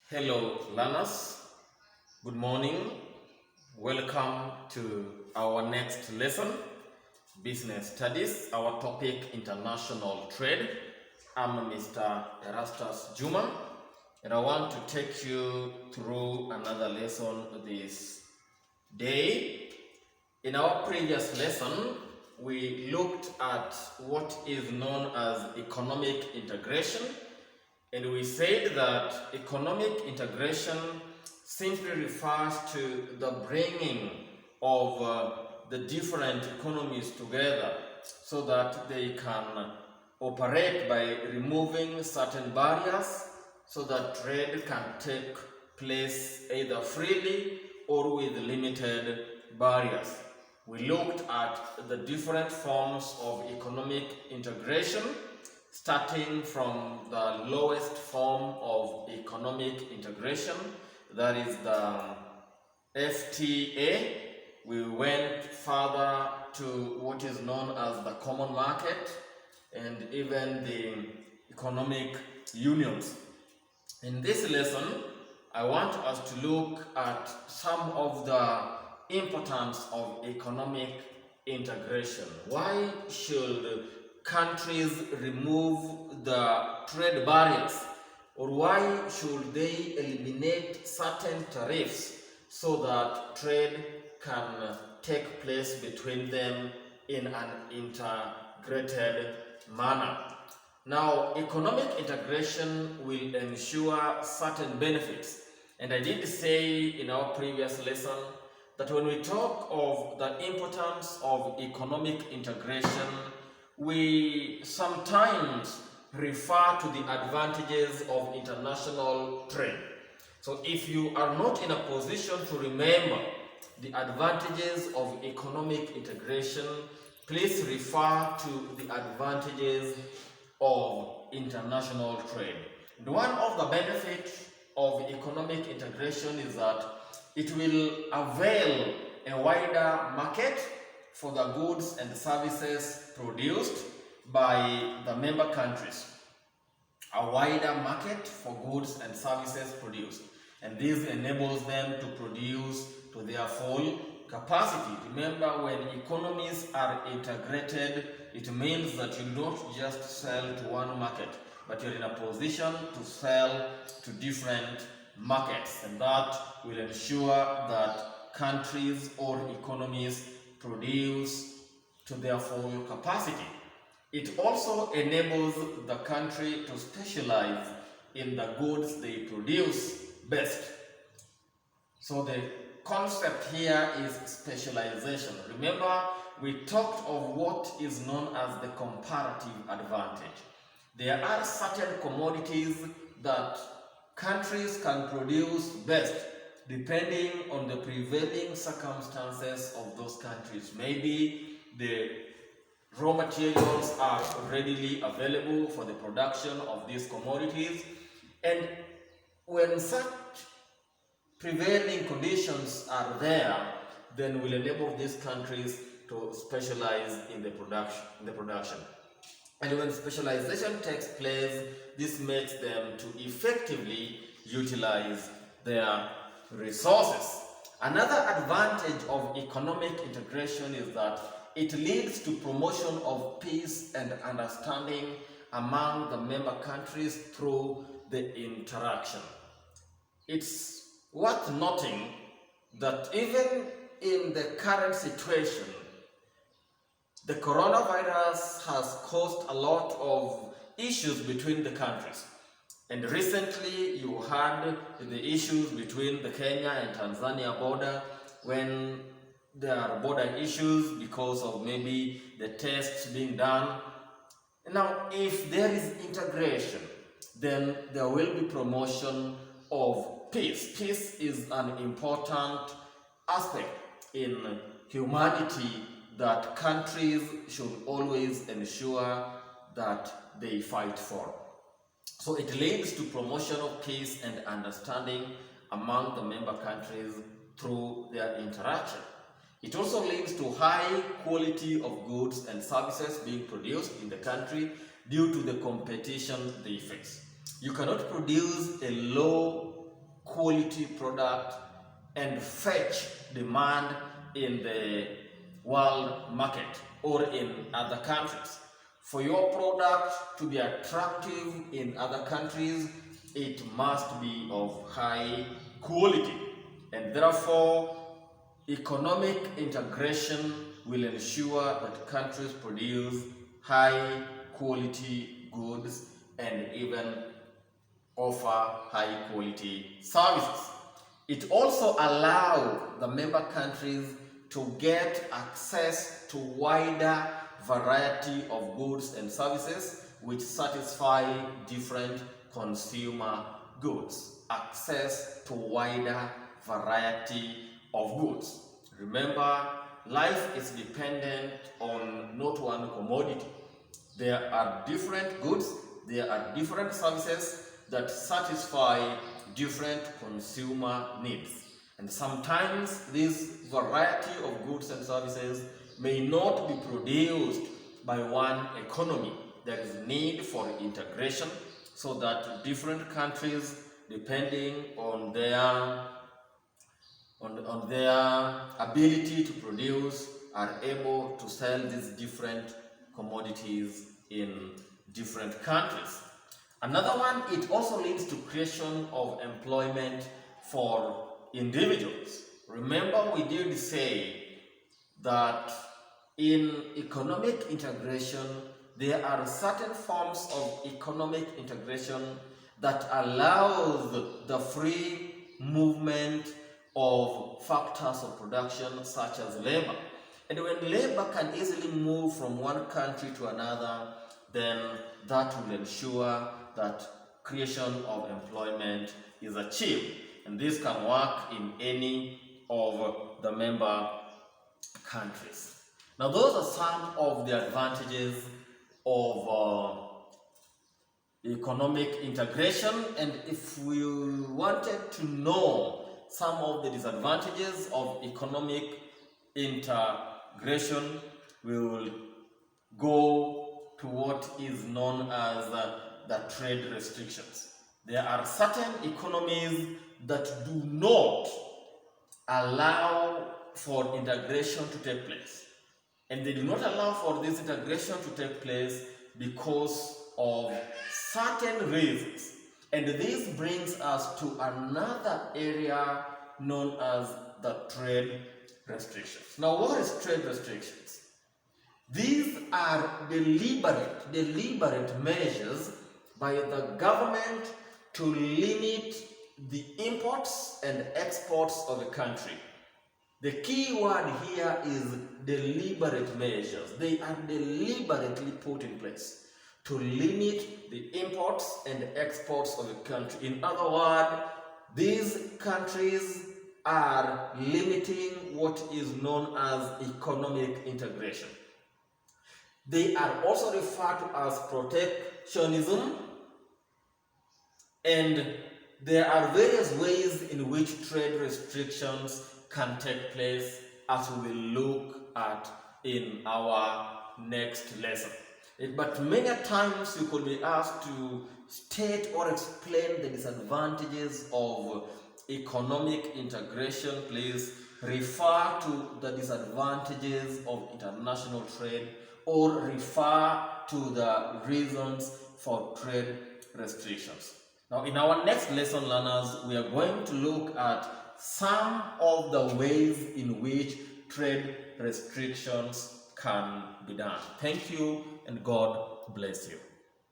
Hello, learners. Good morning. Welcome to our next lesson, Business Studies. Our topic, International Trade. I'm Mr. Erastus Juma, and I want to take you through another lesson this day. In our previous lesson, we looked at what is known as economic integration. And we said that economic integration simply refers to the bringing of the different economies together so that they can operate by removing certain barriers so that trade can take place either freely or with limited barriers. We looked at the different forms of economic integration, starting from the lowest form of economic integration, that is the FTA. We went further to what is known as the common market and even the economic unions. In this lesson, I want us to look at some of the importance of economic integration. Why should countries remove the trade barriers, or why should they eliminate certain tariffs so that trade can take place between them in an integrated manner? Now, economic integration will ensure certain benefits, and I did say in our previous lesson that when we talk of the importance of economic integration, we sometimes refer to the advantages of international trade. So if you are not in a position to remember the advantages of economic integration, please refer to the advantages of international trade. And one of the benefits of economic integration is that it will avail a wider market for the goods and services produced by the member countries. A wider market for goods and services produced. And this enables them to produce to their full capacity. Remember, when economies are integrated, it means that you don't just sell to one market, but you're in a position to sell to different markets, and that will ensure that countries or economies produce to their full capacity. It also enables the country to specialize in the goods they produce best. So the concept here is specialization. Remember, we talked of what is known as the comparative advantage. There are certain commodities that countries can produce best depending on the prevailing circumstances of those countries. Maybe the raw materials are readily available for the production of these commodities, and when such prevailing conditions are there, then will enable these countries to specialize in the production. And when specialization takes place, this makes them to effectively utilize their resources. Another advantage of economic integration is that it leads to promotion of peace and understanding among the member countries through the interaction. It's worth noting that even in the current situation, the coronavirus has caused a lot of issues between the countries. And recently you had the issues between the Kenya and Tanzania border, when there are border issues because of maybe the tests being done. Now, if there is integration, then there will be promotion of peace. Peace is an important aspect in humanity that countries should always ensure that they fight for. So it leads to promotion of peace and understanding among the member countries through their interaction. It also leads to high quality of goods and services being produced in the country due to the competition they face. You cannot produce a low quality product and fetch demand in the world market or in other countries. For your product to be attractive in other countries, it must be of high quality, and therefore economic integration will ensure that countries produce high quality goods and even offer high quality services. It also allows the member countries to get access to wider variety of goods and services which satisfy different consumer goods. Access to wider variety of goods. Remember, life is dependent on not one commodity. There are different goods, there are different services that satisfy different consumer needs. And sometimes this variety of goods and services may not be produced by one economy. There is need for integration so that different countries, depending on their ability to produce, are able to sell these different commodities in different countries. Another one, it also leads to creation of employment for individuals. Remember, we did say that in economic integration, there are certain forms of economic integration that allows the free movement of factors of production such as labor. And when labor can easily move from one country to another, then that will ensure that creation of employment is achieved. And this can work in any of the member countries. Now, those are some of the advantages of economic integration, and if we wanted to know some of the disadvantages of economic integration, we will go to what is known as the trade restrictions. There are certain economies that do not allow for integration to take place. And they do not allow for this integration to take place because of certain reasons. And this brings us to another area known as the trade restrictions. Now, what is trade restrictions? These are deliberate measures by the government to limit the imports and exports of a country. The key word here is deliberate measures. They are deliberately put in place to limit the imports and exports of a country. In other words, these countries are limiting what is known as economic integration. They are also referred to as protectionism, and there are various ways in which trade restrictions can take place, as we will look at in our next lesson. But many times you could be asked to state or explain the disadvantages of economic integration. Please refer to the disadvantages of international trade or refer to the reasons for trade restrictions. Now, in our next lesson, learners, we are going to look at some of the ways in which trade restrictions can be done. Thank you, and God bless you.